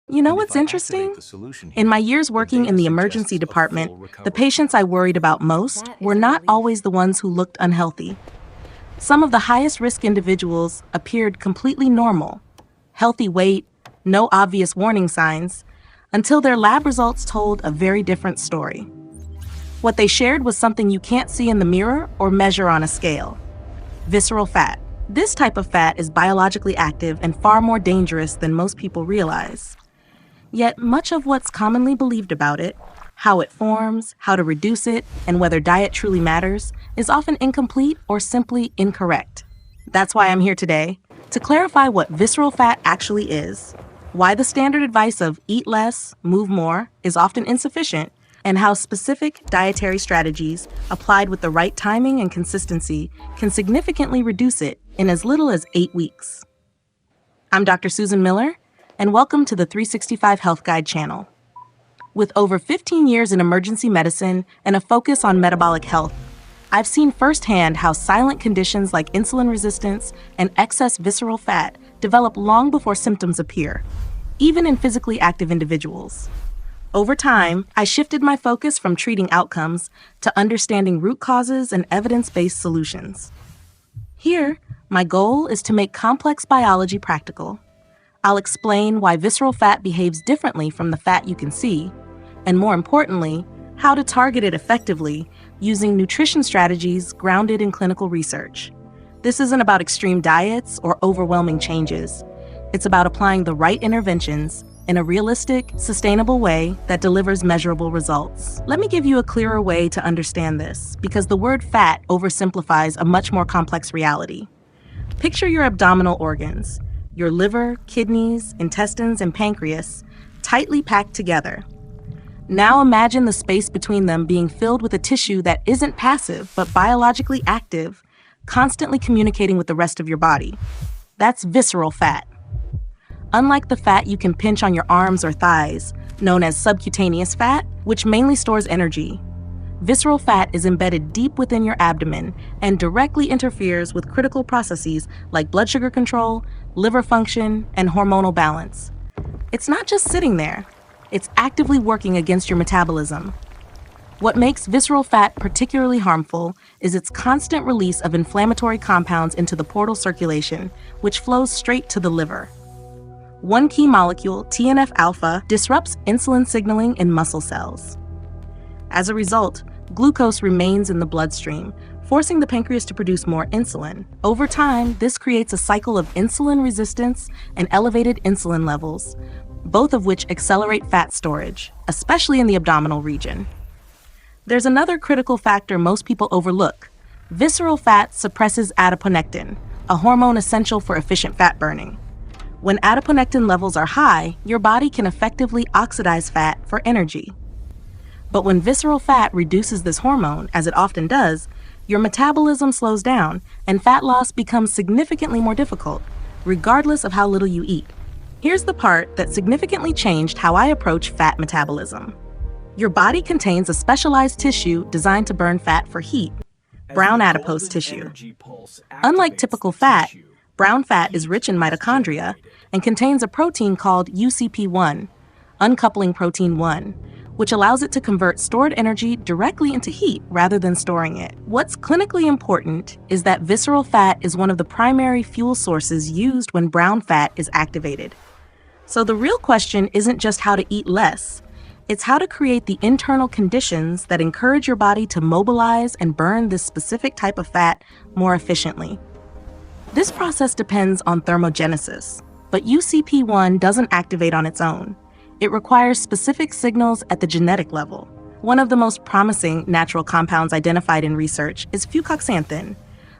You know what's interesting? In my years working in the emergency department, the patients I worried about most were not always the ones who looked unhealthy. Some of the highest risk individuals appeared completely normal, healthy weight, no obvious warning signs, until their lab results told a very different story. What they shared was something you can't see in the mirror or measure on a scale: visceral fat. This type of fat is biologically active and far more dangerous than most people realize. Yet much of what's commonly believed about it, how it forms, how to reduce it, and whether diet truly matters, is often incomplete or simply incorrect. That's why I'm here today, to clarify what visceral fat actually is, why the standard advice of eat less, move more is often insufficient, and how specific dietary strategies applied with the right timing and consistency can significantly reduce it in as little as 8 weeks. I'm Dr. Susan Miller, and welcome to the 365 Health Guide channel. With over 15 years in emergency medicine and a focus on metabolic health, I've seen firsthand how silent conditions like insulin resistance and excess visceral fat develop long before symptoms appear, even in physically active individuals. Over time, I shifted my focus from treating outcomes to understanding root causes and evidence-based solutions. Here, my goal is to make complex biology practical. I'll explain why visceral fat behaves differently from the fat you can see, and more importantly, how to target it effectively using nutrition strategies grounded in clinical research. This isn't about extreme diets or overwhelming changes. It's about applying the right interventions in a realistic, sustainable way that delivers measurable results. Let me give you a clearer way to understand this, because the word fat oversimplifies a much more complex reality. Picture your abdominal organs, your liver, kidneys, intestines, and pancreas, tightly packed together. Now imagine the space between them being filled with a tissue that isn't passive but biologically active, constantly communicating with the rest of your body. That's visceral fat. Unlike the fat you can pinch on your arms or thighs, known as subcutaneous fat, which mainly stores energy, visceral fat is embedded deep within your abdomen and directly interferes with critical processes like blood sugar control, liver function, and hormonal balance. It's not just sitting there, it's actively working against your metabolism. What makes visceral fat particularly harmful is its constant release of inflammatory compounds into the portal circulation, which flows straight to the liver. One key molecule, TNF-alpha, disrupts insulin signaling in muscle cells. As a result, glucose remains in the bloodstream, forcing the pancreas to produce more insulin. Over time, this creates a cycle of insulin resistance and elevated insulin levels, both of which accelerate fat storage, especially in the abdominal region. There's another critical factor most people overlook. Visceral fat suppresses adiponectin, a hormone essential for efficient fat burning. When adiponectin levels are high, your body can effectively oxidize fat for energy. But when visceral fat reduces this hormone, as it often does, your metabolism slows down and fat loss becomes significantly more difficult, regardless of how little you eat. Here's the part that significantly changed how I approach fat metabolism. Your body contains a specialized tissue designed to burn fat for heat, brown adipose tissue. Unlike typical fat, brown fat is rich in mitochondria and contains a protein called UCP1, uncoupling protein 1, which allows it to convert stored energy directly into heat rather than storing it. What's clinically important is that visceral fat is one of the primary fuel sources used when brown fat is activated. So the real question isn't just how to eat less, it's how to create the internal conditions that encourage your body to mobilize and burn this specific type of fat more efficiently. This process depends on thermogenesis, but UCP1 doesn't activate on its own. It requires specific signals at the genetic level. One of the most promising natural compounds identified in research is fucoxanthin,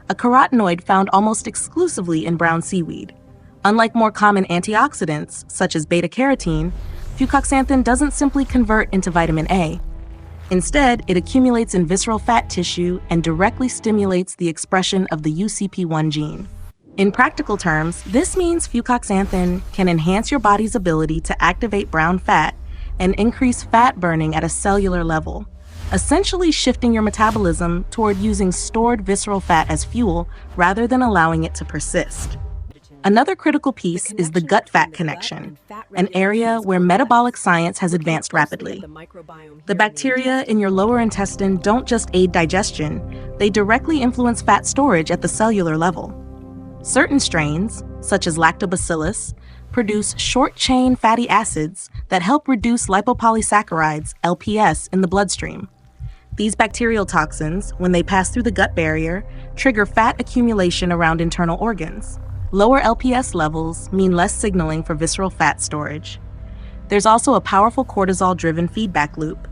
a carotenoid found almost exclusively in brown seaweed. Unlike more common antioxidants, such as beta-carotene, fucoxanthin doesn't simply convert into vitamin A. Instead, it accumulates in visceral fat tissue and directly stimulates the expression of the UCP1 gene. In practical terms, this means fucoxanthin can enhance your body's ability to activate brown fat and increase fat burning at a cellular level, essentially shifting your metabolism toward using stored visceral fat as fuel rather than allowing it to persist. Another critical piece is the gut-fat connection, an area where metabolic science has advanced rapidly. The bacteria in your lower intestine don't just aid digestion, they directly influence fat storage at the cellular level. Certain strains, such as lactobacillus, produce short-chain fatty acids that help reduce lipopolysaccharides, LPS, in the bloodstream. These bacterial toxins, when they pass through the gut barrier, trigger fat accumulation around internal organs. Lower LPS levels mean less signaling for visceral fat storage. There's also a powerful cortisol-driven feedback loop.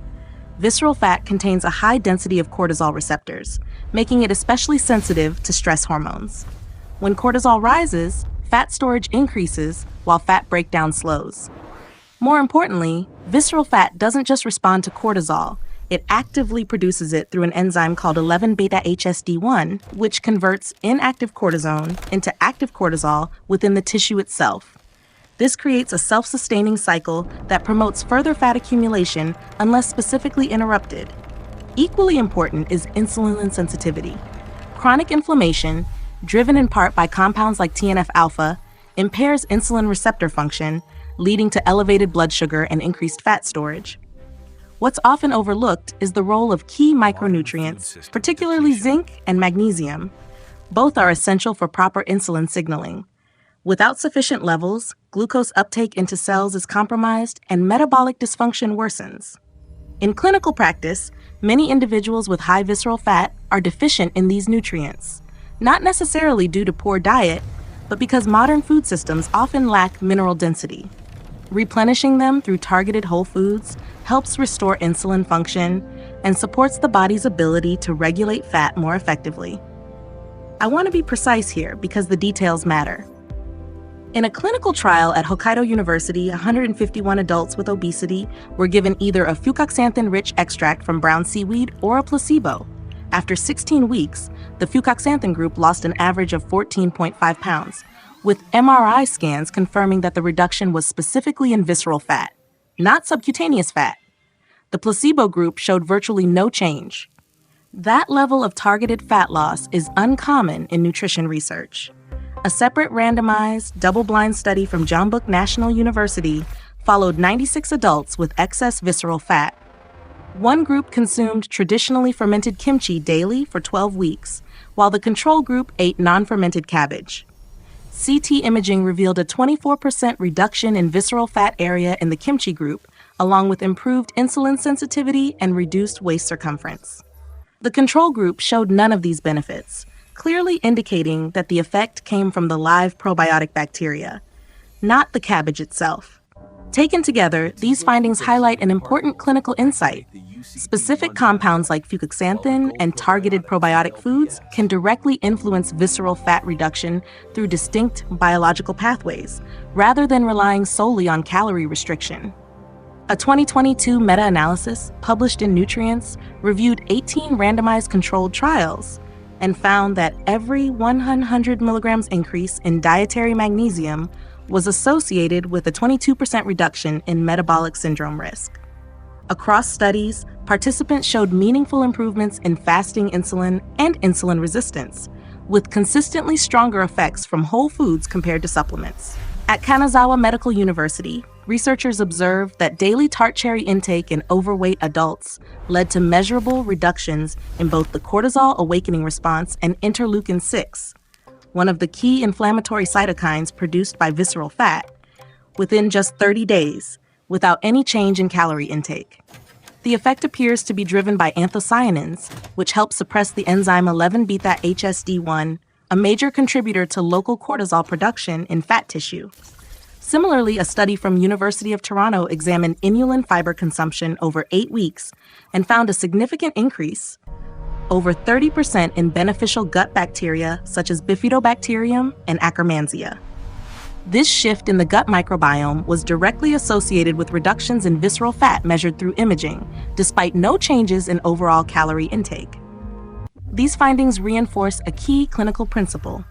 Visceral fat contains a high density of cortisol receptors, making it especially sensitive to stress hormones. When cortisol rises, fat storage increases while fat breakdown slows. More importantly, visceral fat doesn't just respond to cortisol. It actively produces it through an enzyme called 11-beta-HSD1, which converts inactive cortisone into active cortisol within the tissue itself. This creates a self-sustaining cycle that promotes further fat accumulation unless specifically interrupted. Equally important is insulin sensitivity. Chronic inflammation, driven in part by compounds like TNF-alpha, impairs insulin receptor function, leading to elevated blood sugar and increased fat storage. What's often overlooked is the role of key micronutrients, particularly zinc and magnesium. Both are essential for proper insulin signaling. Without sufficient levels, glucose uptake into cells is compromised and metabolic dysfunction worsens. In clinical practice, many individuals with high visceral fat are deficient in these nutrients, not necessarily due to poor diet, but because modern food systems often lack mineral density. Replenishing them through targeted whole foods helps restore insulin function and supports the body's ability to regulate fat more effectively. I want to be precise here because the details matter. In a clinical trial at Hokkaido University, 151 adults with obesity were given either a fucoxanthin-rich extract from brown seaweed or a placebo. After 16 weeks, the fucoxanthin group lost an average of 14.5 pounds, with MRI scans confirming that the reduction was specifically in visceral fat, not subcutaneous fat. The placebo group showed virtually no change. That level of targeted fat loss is uncommon in nutrition research. A separate randomized, double-blind study from John Book National University followed 96 adults with excess visceral fat. One group consumed traditionally fermented kimchi daily for 12 weeks, while the control group ate non-fermented cabbage. CT imaging revealed a 24% reduction in visceral fat area in the kimchi group, along with improved insulin sensitivity and reduced waist circumference. The control group showed none of these benefits, clearly indicating that the effect came from the live probiotic bacteria, not the cabbage itself. Taken together, these findings highlight an important clinical insight. Specific compounds like fucoxanthin and targeted probiotic foods can directly influence visceral fat reduction through distinct biological pathways, rather than relying solely on calorie restriction. A 2022 meta-analysis published in Nutrients reviewed 18 randomized controlled trials and found that every 100 milligrams increase in dietary magnesium was associated with a 22% reduction in metabolic syndrome risk. Across studies, participants showed meaningful improvements in fasting insulin and insulin resistance, with consistently stronger effects from whole foods compared to supplements. At Kanazawa Medical University, researchers observed that daily tart cherry intake in overweight adults led to measurable reductions in both the cortisol awakening response and interleukin-6, one of the key inflammatory cytokines produced by visceral fat, within just 30 days, without any change in calorie intake. The effect appears to be driven by anthocyanins, which help suppress the enzyme 11-beta-HSD1, a major contributor to local cortisol production in fat tissue. Similarly, a study from University of Toronto examined inulin fiber consumption over 8 weeks and found a significant increase, over 30%, in beneficial gut bacteria such as Bifidobacterium and Akkermansia. This shift in the gut microbiome was directly associated with reductions in visceral fat measured through imaging, despite no changes in overall calorie intake. These findings reinforce a key clinical principle.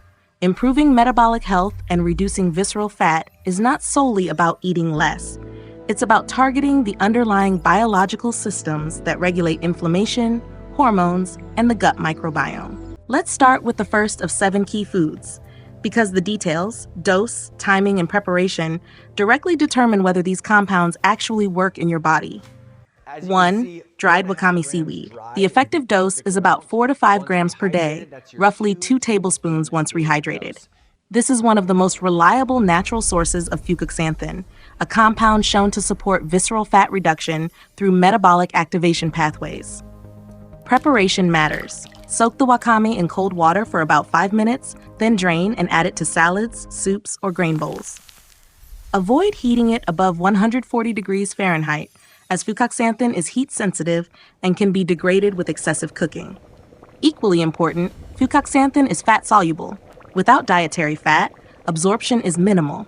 Improving metabolic health and reducing visceral fat is not solely about eating less. It's about targeting the underlying biological systems that regulate inflammation, hormones, and the gut microbiome. Let's start with the first of 7 key foods: because the details, dose, timing, and preparation directly determine whether these compounds actually work in your body. 1. Dried wakame seaweed. The effective dose is about 4 to 5 grams per day, roughly 2 tablespoons once rehydrated. This is one of the most reliable natural sources of fucoxanthin, a compound shown to support visceral fat reduction through metabolic activation pathways. Preparation matters. Soak the wakame in cold water for about 5 minutes, then drain and add it to salads, soups, or grain bowls. Avoid heating it above 140 degrees Fahrenheit, as fucoxanthin is heat sensitive and can be degraded with excessive cooking. Equally important, fucoxanthin is fat soluble. Without dietary fat, absorption is minimal.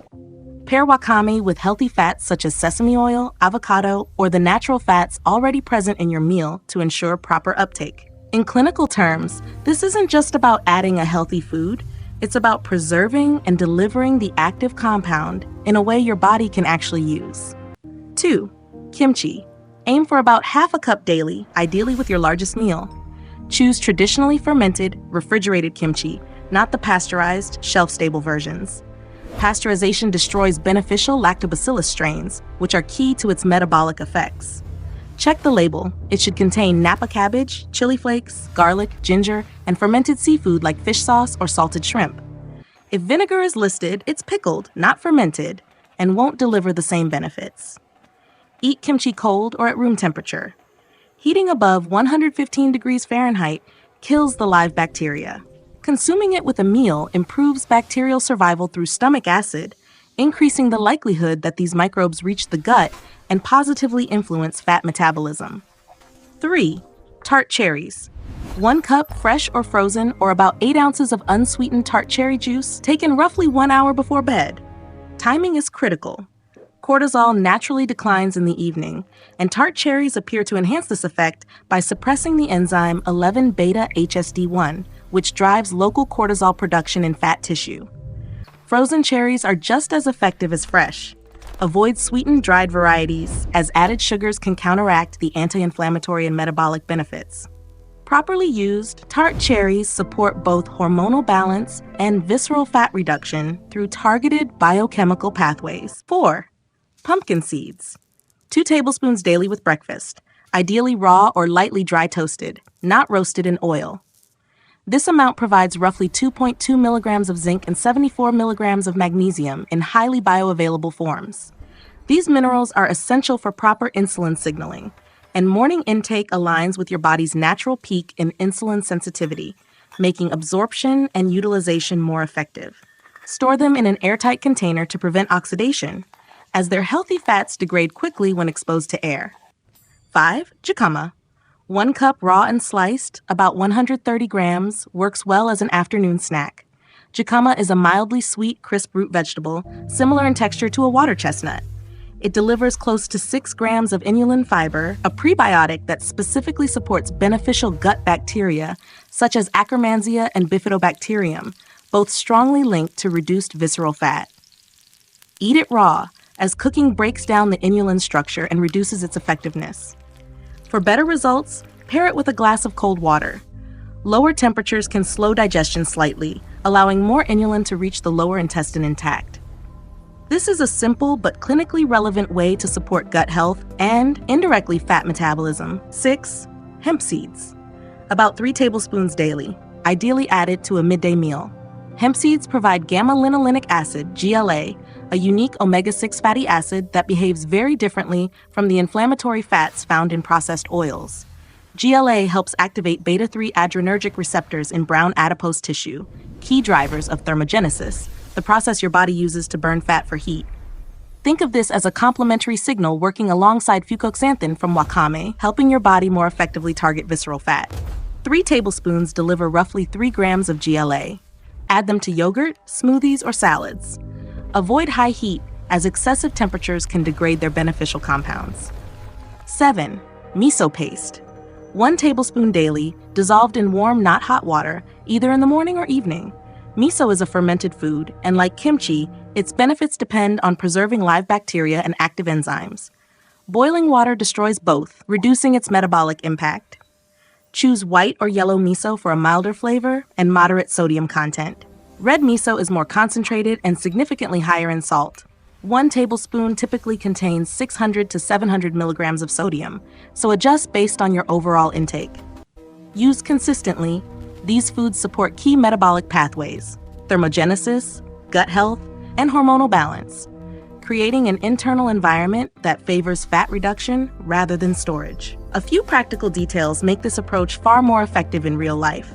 Pair wakame with healthy fats such as sesame oil, avocado, or the natural fats already present in your meal to ensure proper uptake. In clinical terms, this isn't just about adding a healthy food, it's about preserving and delivering the active compound in a way your body can actually use. 2. Kimchi. Aim for about half a cup daily, ideally with your largest meal. Choose traditionally fermented, refrigerated kimchi, not the pasteurized, shelf-stable versions. Pasteurization destroys beneficial lactobacillus strains, which are key to its metabolic effects. Check the label. It should contain Napa cabbage, chili flakes, garlic, ginger, and fermented seafood like fish sauce or salted shrimp. If vinegar is listed, it's pickled, not fermented, and won't deliver the same benefits. Eat kimchi cold or at room temperature. Heating above 115 degrees Fahrenheit kills the live bacteria. Consuming it with a meal improves bacterial survival through stomach acid, increasing the likelihood that these microbes reach the gut and positively influence fat metabolism. 3. Tart cherries. 1 cup fresh or frozen, or about 8 ounces of unsweetened tart cherry juice taken roughly 1 hour before bed. Timing is critical. Cortisol naturally declines in the evening, and tart cherries appear to enhance this effect by suppressing the enzyme 11-beta-HSD1, which drives local cortisol production in fat tissue. Frozen cherries are just as effective as fresh. Avoid sweetened dried varieties, as added sugars can counteract the anti-inflammatory and metabolic benefits. Properly used, tart cherries support both hormonal balance and visceral fat reduction through targeted biochemical pathways. 4. Pumpkin seeds. 2 tablespoons daily with breakfast, ideally raw or lightly dry toasted, not roasted in oil. This amount provides roughly 2.2 milligrams of zinc and 74 milligrams of magnesium in highly bioavailable forms. These minerals are essential for proper insulin signaling, and morning intake aligns with your body's natural peak in insulin sensitivity, making absorption and utilization more effective. Store them in an airtight container to prevent oxidation, as their healthy fats degrade quickly when exposed to air. 5. Jicama. 1 cup raw and sliced, about 130 grams, works well as an afternoon snack. Jicama is a mildly sweet, crisp root vegetable, similar in texture to a water chestnut. It delivers close to 6 grams of inulin fiber, a prebiotic that specifically supports beneficial gut bacteria, such as Akkermansia and Bifidobacterium, both strongly linked to reduced visceral fat. Eat it raw, as cooking breaks down the inulin structure and reduces its effectiveness. For better results, pair it with a glass of cold water. Lower temperatures can slow digestion slightly, allowing more inulin to reach the lower intestine intact. This is a simple but clinically relevant way to support gut health and, indirectly, fat metabolism. 6. Hemp seeds. About 3 tablespoons daily, ideally added to a midday meal. Hemp seeds provide gamma-linolenic acid, GLA, a unique omega-6 fatty acid that behaves very differently from the inflammatory fats found in processed oils. GLA helps activate beta-3 adrenergic receptors in brown adipose tissue, key drivers of thermogenesis, the process your body uses to burn fat for heat. Think of this as a complementary signal working alongside fucoxanthin from wakame, helping your body more effectively target visceral fat. 3 tablespoons deliver roughly 3 grams of GLA. Add them to yogurt, smoothies, or salads. Avoid high heat, as excessive temperatures can degrade their beneficial compounds. 7. Miso paste. 1 tablespoon daily, dissolved in warm, not hot water, either in the morning or evening. Miso is a fermented food, and like kimchi, its benefits depend on preserving live bacteria and active enzymes. Boiling water destroys both, reducing its metabolic impact. Choose white or yellow miso for a milder flavor and moderate sodium content. Red miso is more concentrated and significantly higher in salt. 1 tablespoon typically contains 600 to 700 milligrams of sodium, so adjust based on your overall intake. Used consistently, these foods support key metabolic pathways, thermogenesis, gut health, and hormonal balance, creating an internal environment that favors fat reduction rather than storage. A few practical details make this approach far more effective in real life.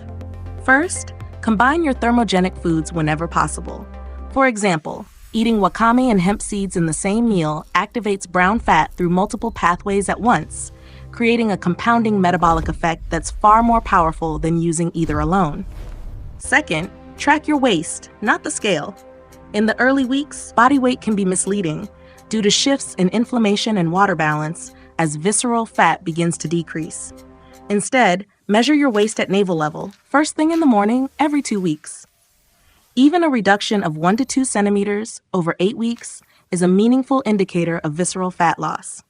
First, combine your thermogenic foods whenever possible. For example, eating wakame and hemp seeds in the same meal activates brown fat through multiple pathways at once, creating a compounding metabolic effect that's far more powerful than using either alone. Second, track your waist, not the scale. In the early weeks, body weight can be misleading due to shifts in inflammation and water balance as visceral fat begins to decrease. Instead, measure your waist at navel level, first thing in the morning, every 2 weeks. Even a reduction of 1 to 2 centimeters over 8 weeks is a meaningful indicator of visceral fat loss.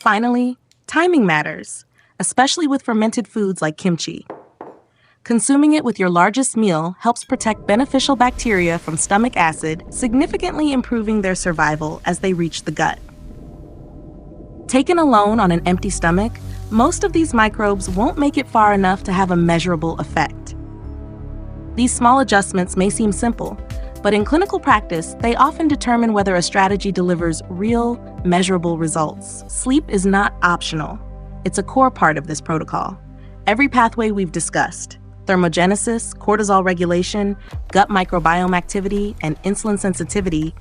Finally, timing matters, especially with fermented foods like kimchi. Consuming it with your largest meal helps protect beneficial bacteria from stomach acid, significantly improving their survival as they reach the gut. Taken alone on an empty stomach, most of these microbes won't make it far enough to have a measurable effect. These small adjustments may seem simple, but in clinical practice, they often determine whether a strategy delivers real, measurable results. Sleep is not optional. It's a core part of this protocol. Every pathway we've discussed, thermogenesis, cortisol regulation, gut microbiome activity, and insulin sensitivity,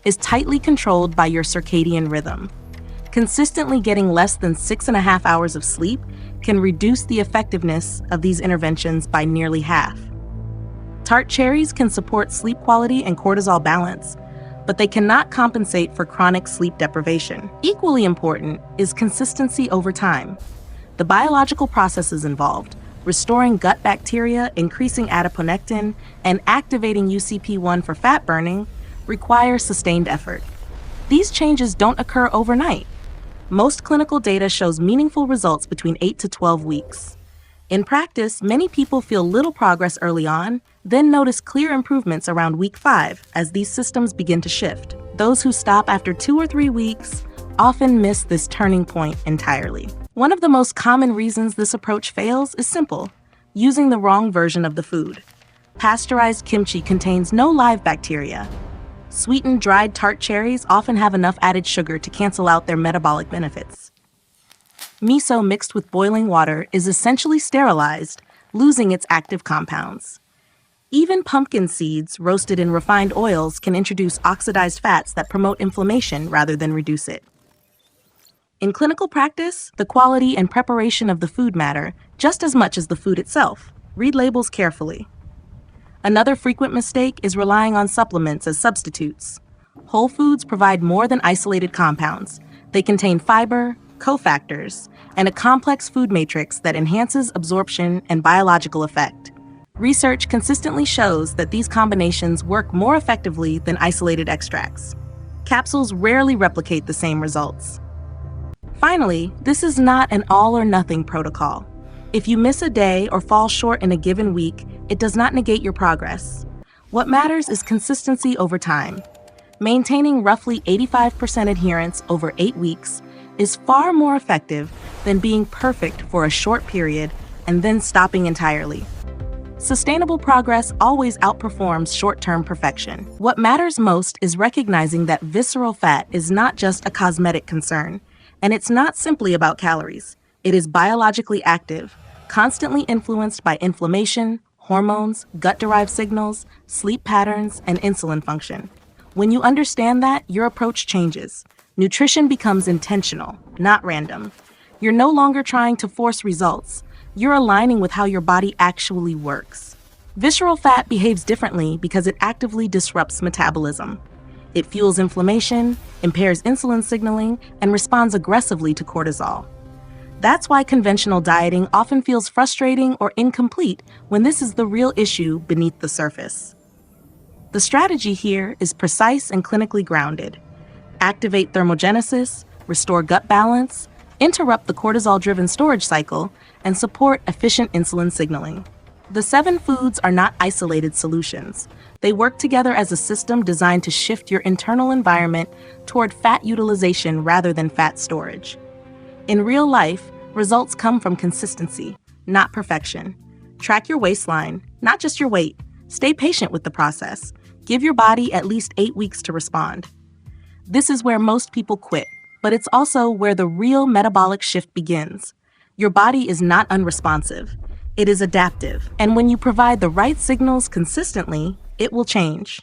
is tightly controlled by your circadian rhythm. Consistently getting less than 6.5 hours of sleep can reduce the effectiveness of these interventions by nearly half. Tart cherries can support sleep quality and cortisol balance, but they cannot compensate for chronic sleep deprivation. Equally important is consistency over time. The biological processes involved, restoring gut bacteria, increasing adiponectin, and activating UCP1 for fat burning, require sustained effort. These changes don't occur overnight. Most clinical data shows meaningful results between 8 to 12 weeks. In practice, many people feel little progress early on, then notice clear improvements around week 5 as these systems begin to shift. Those who stop after 2 or 3 weeks often miss this turning point entirely. One of the most common reasons this approach fails is simple: using the wrong version of the food. Pasteurized kimchi contains no live bacteria. Sweetened dried tart cherries often have enough added sugar to cancel out their metabolic benefits. Miso mixed with boiling water is essentially sterilized, losing its active compounds. Even pumpkin seeds roasted in refined oils can introduce oxidized fats that promote inflammation rather than reduce it. In clinical practice, the quality and preparation of the food matter just as much as the food itself. Read labels carefully. Another frequent mistake is relying on supplements as substitutes. Whole foods provide more than isolated compounds. They contain fiber, cofactors, and a complex food matrix that enhances absorption and biological effect. Research consistently shows that these combinations work more effectively than isolated extracts. Capsules rarely replicate the same results. Finally, this is not an all-or-nothing protocol. If you miss a day or fall short in a given week, it does not negate your progress. What matters is consistency over time. Maintaining roughly 85% adherence over 8 weeks is far more effective than being perfect for a short period and then stopping entirely. Sustainable progress always outperforms short-term perfection. What matters most is recognizing that visceral fat is not just a cosmetic concern, and it's not simply about calories. It is biologically active, constantly influenced by inflammation, hormones, gut-derived signals, sleep patterns, and insulin function. When you understand that, your approach changes. Nutrition becomes intentional, not random. You're no longer trying to force results. You're aligning with how your body actually works. Visceral fat behaves differently because it actively disrupts metabolism. It fuels inflammation, impairs insulin signaling, and responds aggressively to cortisol. That's why conventional dieting often feels frustrating or incomplete when this is the real issue beneath the surface. The strategy here is precise and clinically grounded. Activate thermogenesis, restore gut balance, interrupt the cortisol-driven storage cycle, and support efficient insulin signaling. The 7 foods are not isolated solutions. They work together as a system designed to shift your internal environment toward fat utilization rather than fat storage. In real life, results come from consistency, not perfection. Track your waistline, not just your weight. Stay patient with the process. Give your body at least 8 weeks to respond. This is where most people quit, but it's also where the real metabolic shift begins. Your body is not unresponsive. It is adaptive, and when you provide the right signals consistently, it will change.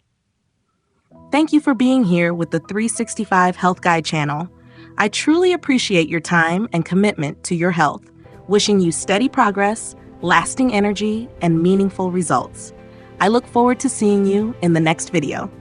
Thank you for being here with the 365 Health Guide channel. I truly appreciate your time and commitment to your health, wishing you steady progress, lasting energy, and meaningful results. I look forward to seeing you in the next video.